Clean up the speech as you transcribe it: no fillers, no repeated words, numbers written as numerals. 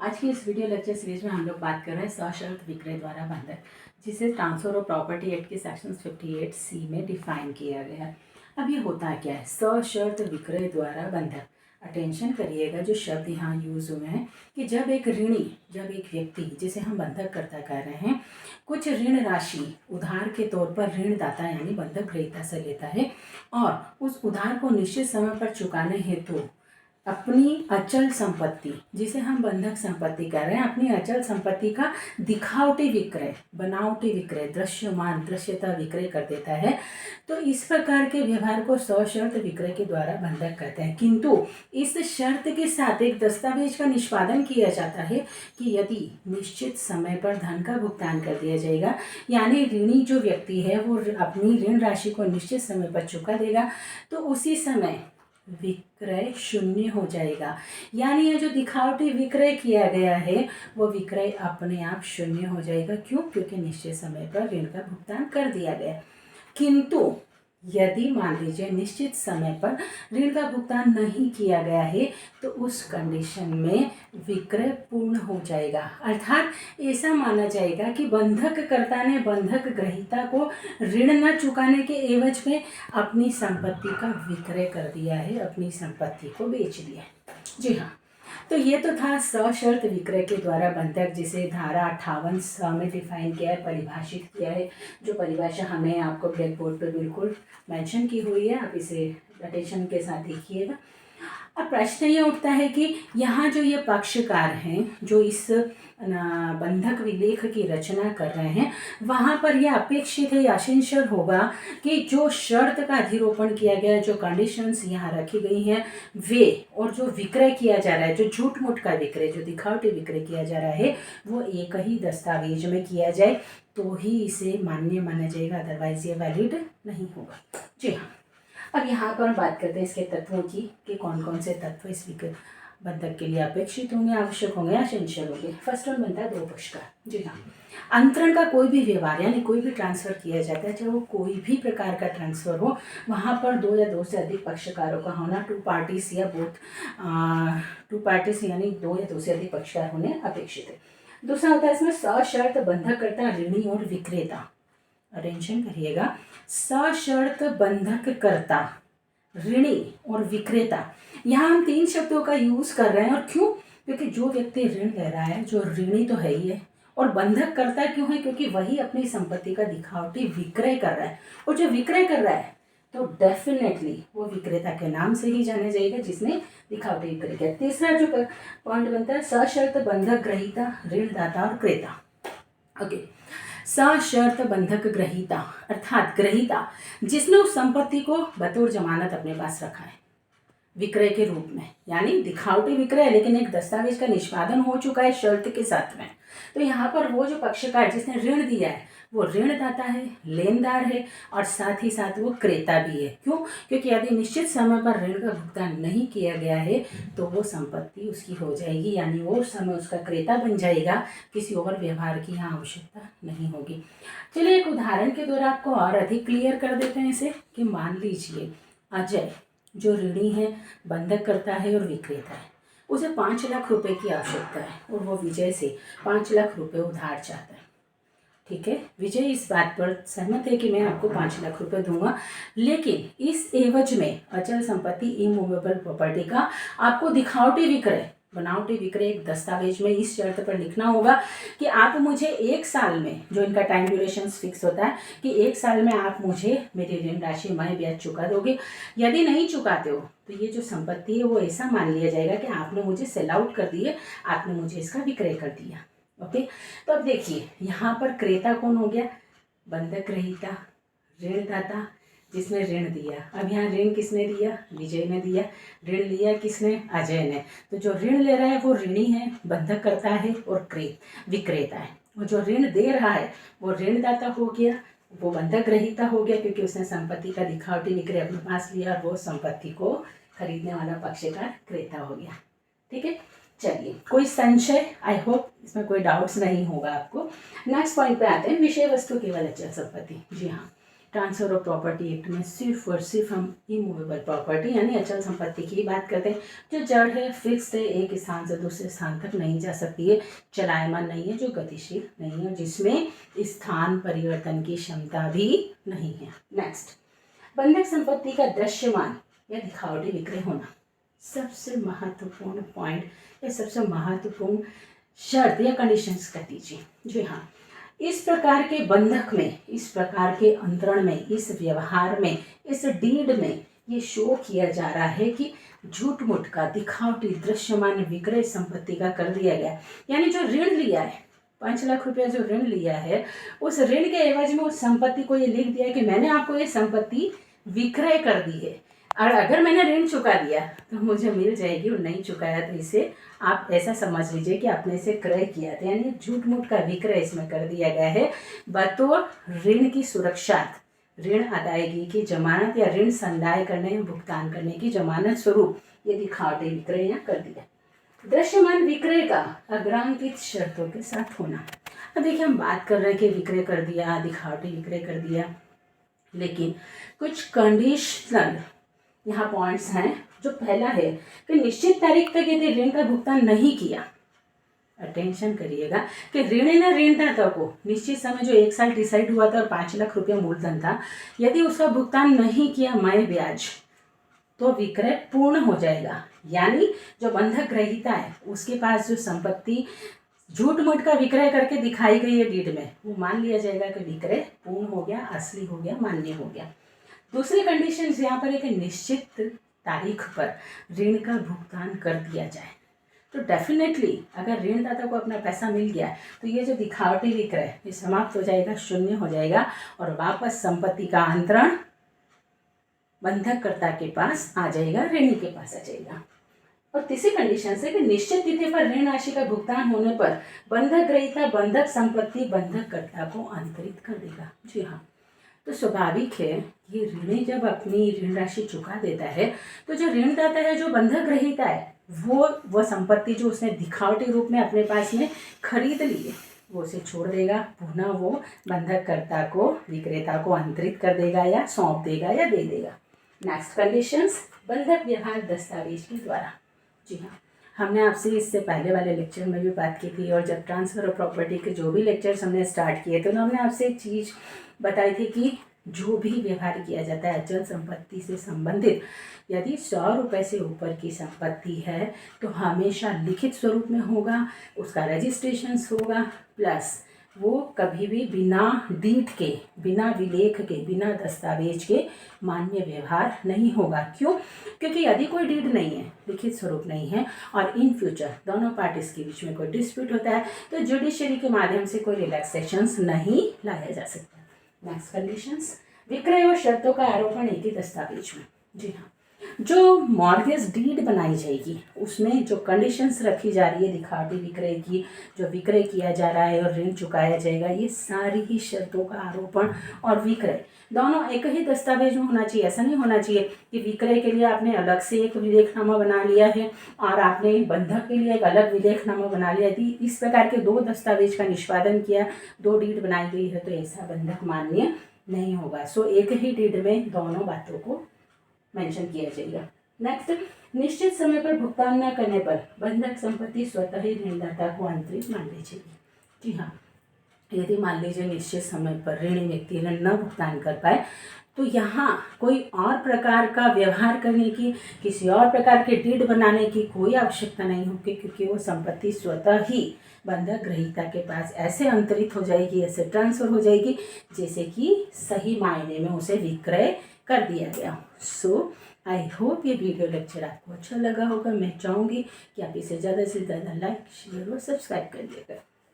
आज की इस वीडियो लेक्चर सीरीज में हम लोग बात कर रहे हैं सशर्त विक्रय द्वारा बंधक, जिसे ट्रांसफर ऑफ प्रॉपर्टी एक्ट के सेक्शन 58C में डिफाइन किया गया है। अब ये होता क्या है सशर्त विक्रय द्वारा बंधक? अटेंशन करिएगा, जो शब्द यहाँ यूज हुए हैं कि जब एक ऋणी, जब एक व्यक्ति जिसे हम बंधक करता कह रहे हैं, कुछ ऋण राशि उधार के तौर पर ऋणदाता यानी बंधक ग्रहीता से लेता है और उस उधार को निश्चित समय पर चुकाने हेतु अपनी अचल संपत्ति, जिसे हम बंधक संपत्ति कह रहे हैं, अपनी अचल संपत्ति का दिखावटी विक्रय, बनावटी विक्रय, दृश्यमान दृश्यता विक्रय कर देता है, तो इस प्रकार के व्यवहार को सशर्त विक्रय के द्वारा बंधक कहते हैं। किंतु इस शर्त के साथ एक दस्तावेज का निष्पादन किया जाता है कि यदि निश्चित समय पर धन का भुगतान कर दिया जाएगा, यानी ऋणी जो व्यक्ति है वो अपनी ऋण राशि को निश्चित समय पर चुका देगा, तो उसी समय विक्रय शून्य हो जाएगा। यानी ये जो दिखावटी विक्रय किया गया है वो विक्रय अपने आप शून्य हो जाएगा। क्यों? क्योंकि निश्चित समय पर ऋण का भुगतान कर दिया गया। किंतु यदि मान लीजिए निश्चित समय पर ऋण का भुगतान नहीं किया गया है, तो उस कंडीशन में विक्रय पूर्ण हो जाएगा। अर्थात ऐसा माना जाएगा कि बंधककर्ता ने बंधक ग्रहीता को ऋण न चुकाने के एवज में अपनी संपत्ति का विक्रय कर दिया है, अपनी संपत्ति को बेच दिया है। जी हाँ, तो ये तो था सशर्त विक्रय के द्वारा बंधक, जिसे धारा 58 में डिफाइन किया है, परिभाषित किया है। जो परिभाषा हमने आपको ब्लैक बोर्ड पर बिल्कुल मेंशन की हुई है, आप इसे अटेंशन के साथ देखिएगा। अब प्रश्न ये उठता है कि यहाँ जो ये पक्षकार हैं, जो इस बंधक विलेख की रचना कर रहे हैं, वहाँ पर यह अपेक्षित है, आशंसा होगा कि जो शर्त का अधिरोपण किया गया, जो कंडीशंस यहाँ रखी गई हैं वे, और जो विक्रय किया जा रहा है, जो झूठ मूठ का विक्रय, जो दिखावटी विक्रय किया जा रहा है, वो एक ही दस्तावेज में किया जाए तो ही इसे मान्य माना जाएगा, अदरवाइज ये वैलिड नहीं होगा। जी हाँ, अब यहाँ पर बात करते हैं इसके तत्वों की कि कौन कौन से तत्व इस विक्रय बंधक के लिए अपेक्षित होंगे, आवश्यक होंगे या एसेंशियल होंगे। फर्स्ट वन बनता है दो पक्ष का। जी हाँ, अंतरण का कोई भी व्यवहार यानी कोई भी ट्रांसफर किया जाता है, चाहे वो कोई भी प्रकार का ट्रांसफर हो, वहाँ पर दो या दो से अधिक पक्षकारों का होना, टू पार्टीज या टू पार्टीज यानी दो या दो से अधिक पक्षकार होने अपेक्षित है। दूसरा होता है इसमें सशर्त बंधककर्ता, ऋणी और विक्रेता। अटेंशन करिएगा, सशर्त बंधककर्ता, ऋणी और विक्रेता। यहाँ हम तीन शब्दों का यूज कर रहे हैं। और क्यों? क्योंकि जो व्यक्ति ऋण ले रहा है, जो ऋणी तो है ही है, और बंधक करता क्यों है? क्योंकि वही अपनी संपत्ति का दिखावटी विक्रय कर रहा है, और जो विक्रय कर रहा है तो डेफिनेटली वो विक्रेता के नाम से ही जाना जाएगा, जिसने दिखावटी विक्रय किया। तीसरा जो पॉइंट बनता है सशर्त बंधक ग्रहीता, ऋणदाता और क्रेता। ओके, सशर्त बंधक ग्रहीता अर्थात ग्रहीता, जिसने उस संपत्ति को बतौर जमानत अपने पास रखा है विक्रय के रूप में, यानी दिखावटी विक्रय, लेकिन एक दस्तावेज का निष्पादन हो चुका है शर्त के साथ में। तो यहाँ पर वो जो पक्षकार जिसने ऋण दिया है वो ऋणदाता है, लेनदार है, और साथ ही साथ वो क्रेता भी है। क्यों? क्योंकि यदि निश्चित समय पर ऋण का भुगतान नहीं किया गया है तो वो संपत्ति उसकी हो जाएगी, यानी वो उस समय उसका क्रेता बन जाएगा, किसी और व्यवहार की यहाँ आवश्यकता नहीं होगी। चलिए एक उदाहरण के द्वारा आपको और अधिक क्लियर कर देते हैं इसे, कि मान लीजिए अजय जो ऋणी है, बंधक करता है और विक्रेता है, उसे 5 लाख रुपए की आवश्यकता है और वो विजय से 5 लाख रुपए उधार चाहता है। ठीक है, विजय इस बात पर सहमत है कि मैं आपको 5 लाख रुपए दूंगा, लेकिन इस एवज में अचल संपत्ति इमूवेबल प्रॉपर्टी का आपको दिखावटी विक्रय, बनावटी विक्रय एक दस्तावेज में इस शर्त पर लिखना होगा कि आप मुझे 1 साल में, जो इनका टाइम ड्यूरेशन फिक्स होता है कि 1 साल में आप मुझे मेरी ऋण राशि मैं ब्याज चुका दोगे। यदि नहीं चुकाते हो तो ये जो संपत्ति है वो ऐसा मान लिया जाएगा कि आपने मुझे सेल आउट कर दिए, आपने मुझे इसका विक्रय कर दिया। ओके, तो अब देखिए यहाँ पर क्रेता कौन हो गया? बंधक ग्रहीता, ऋणदाता जिसने ऋण दिया। अब यहाँ ऋण किसने दिया? विजय ने दिया। ऋण लिया किसने? अजय ने। तो जो ऋण ले रहा है वो ऋणी है, बंधक करता है, और विक्रेता है। और जो ऋण दे रहा है वो ऋणदाता हो गया, वो बंधक ग्रहीता हो गया, क्योंकि उसने संपत्ति का दिखावटी विक्रय अपने पास लिया, और वो संपत्ति को खरीदने वाला पक्षकार क्रेता हो गया। ठीक है, चलिए कोई संशय? आई होप इसमें कोई डाउट्स नहीं होगा आपको। नेक्स्ट पॉइंट पे आते हैं, विषय वस्तु केवल अचल संपत्ति। जी हाँ, ट्रांसफर ऑफ प्रॉपर्टी एक्ट में सिर्फ और सिर्फ हम इमूवेबल प्रॉपर्टी यानी अचल संपत्ति की बात करते हैं, जो जड़ है, फिक्स्ड है, एक स्थान से दूसरे स्थान तक नहीं जा सकती है, चलायमान नहीं है, जो गतिशील नहीं है, जिसमें स्थान परिवर्तन की क्षमता भी नहीं है। नेक्स्ट, बंधक संपत्ति का दृश्यमान या दिखावटी विक्रय होना सबसे महत्वपूर्ण पॉइंट या सबसे महत्वपूर्ण शर्त या कंडीशंस कह दीजिए। जी हाँ, इस प्रकार के बंधक में, इस प्रकार के अंतरण में, इस व्यवहार में, इस डीड में ये शो किया जा रहा है कि झूठ मूठ का दिखावटी दृश्यमान विक्रय संपत्ति का कर दिया गया। यानी जो ऋण लिया है, 5 लाख रुपया जो ऋण लिया है, उस ऋण के एवज में उस संपत्ति को ये लिख दिया है कि मैंने आपको ये संपत्ति विक्रय कर दी है, और अगर मैंने ऋण चुका दिया तो मुझे मिल जाएगी, और नहीं चुकाया तो इसे आप ऐसा समझ लीजिए कि आपने इसे क्रय किया था। यानी झूठ मूठ का विक्रय इसमें कर दिया गया है बतौर ऋण की सुरक्षा, ऋण अदायगी की जमानत या ऋण संदाय करने या भुगतान करने की जमानत स्वरूप ये दिखावटी विक्रय यहाँ कर दिया। दृश्यमान विक्रय का अग्रांकित शर्तों के साथ होना। अब देखिए, हम बात कर रहे हैं कि विक्रय कर दिया, दिखावटी विक्रय कर दिया, लेकिन कुछ कंडीशनल यहाँ पॉइंट्स हैं। जो पहला है कि निश्चित तारीख तक यदि ऋण का भुगतान नहीं किया, अटेंशन करिएगा कि ऋणी ने ऋणदाता को निश्चित समय जो 1 साल डिसाइड हुआ था और 5 लाख रुपया मूलधन था, यदि उसका भुगतान नहीं किया मैं ब्याज, तो विक्रय पूर्ण हो जाएगा। यानी जो बंधक ग्रहीता है उसके पास जो संपत्ति झूठ मूठ का विक्रय करके दिखाई गई है डीड में, वो मान लिया जाएगा कि विक्रय पूर्ण हो गया, असली हो गया, मान्य हो गया। दूसरी कंडीशन यहाँ पर एक निश्चित तारीख पर ऋण का भुगतान कर दिया जाए, तो डेफिनेटली अगर ऋणदाता को अपना पैसा मिल गया तो ये जो दिखावटी विक्रय ये समाप्त हो जाएगा, शून्य हो जाएगा, और वापस संपत्ति का अंतरण बंधककर्ता के पास आ जाएगा, ऋणी के पास आ जाएगा। और तीसरी कंडीशन है कि निश्चित तिथि पर ऋण राशि का भुगतान होने पर बंधक ग्रहीता बंधक संपत्ति बंधककर्ता को अंतरित कर देगा। जी हाँ, तो स्वाभाविक है कि ऋणी जब अपनी ऋण राशि चुका देता है तो जो ऋणदाता है, जो बंधक ग्रहीता है, वो संपत्ति जो उसने दिखावटी रूप में अपने पास में खरीद ली है वो उसे छोड़ देगा, पुनः वो बंधककर्ता को, विक्रेता को अंतरित कर देगा या सौंप देगा या दे देगा। नेक्स्ट कंडीशंस, बंधक व्यवहार दस्तावेज के द्वारा। जी हाँ, हमने आपसे इससे पहले वाले लेक्चर में भी बात की थी, और जब ट्रांसफ़र ऑफ प्रॉपर्टी के जो भी लेक्चर्स हमने स्टार्ट किए थे तो हमने आपसे एक चीज़ बताई थी कि जो भी व्यवहार किया जाता है अचल संपत्ति से संबंधित, यदि 100 रुपये से ऊपर की संपत्ति है तो हमेशा लिखित स्वरूप में होगा, उसका रजिस्ट्रेशन होगा, प्लस वो कभी भी बिना डीड के, बिना विलेख के, बिना दस्तावेज के मान्य व्यवहार नहीं होगा। क्यों? क्योंकि यदि कोई डीड नहीं है, लिखित स्वरूप नहीं है, और इन फ्यूचर दोनों पार्टीज के बीच में कोई डिस्प्यूट होता है तो जुडिशरी के माध्यम से कोई रिलैक्सेशंस नहीं लाया जा सकता। नेक्स्ट कंडीशंस, विक्रय और शर्तों का आरोपण एक ही दस्तावेज में। जी हाँ, जो मॉर्गेज डीड बनाई जाएगी उसमें जो कंडीशंस रखी जा रही है दिखावटी विक्रय की, जो विक्रय किया जा रहा है और ऋण चुकाया जाएगा, ये सारी ही शर्तों का आरोपण और विक्रय दोनों एक ही दस्तावेज में होना चाहिए। ऐसा नहीं होना चाहिए कि विक्रय के लिए आपने अलग से एक विलेखनामा बना लिया है और आपने बंधक के लिए एक अलग विलेखनामा बना लिया। यदि इस प्रकार के 2 दस्तावेज का निष्पादन किया, 2 डीड बनाई गई है, तो ऐसा बंधक मान्य नहीं होगा। सो एक ही डीड में दोनों बातों को मेंशन किया जाएगा। नेक्स्ट, निश्चित समय पर भुगतान न करने पर बंधक संपत्ति स्वतः ही ऋणदाता को अंतरित मान ली जाएगी। जी हाँ, यदि मान लीजिए निश्चित समय पर ऋणी व्यक्ति ऋण न भुगतान कर पाए तो यहाँ कोई और प्रकार का व्यवहार करने की, किसी और प्रकार के डीड बनाने की कोई आवश्यकता नहीं होगी, क्योंकि वो संपत्ति स्वतः ही बंधक ग्रहीता के पास ऐसे अंतरित हो जाएगी, ऐसे ट्रांसफर हो जाएगी जैसे कि सही मायने में उसे विक्रय कर दिया गया। सो आई होप ये वीडियो लेक्चर आपको अच्छा लगा होगा। मैं चाहूँगी कि आप इसे ज़्यादा से ज़्यादा लाइक, शेयर और सब्सक्राइब करिएगा।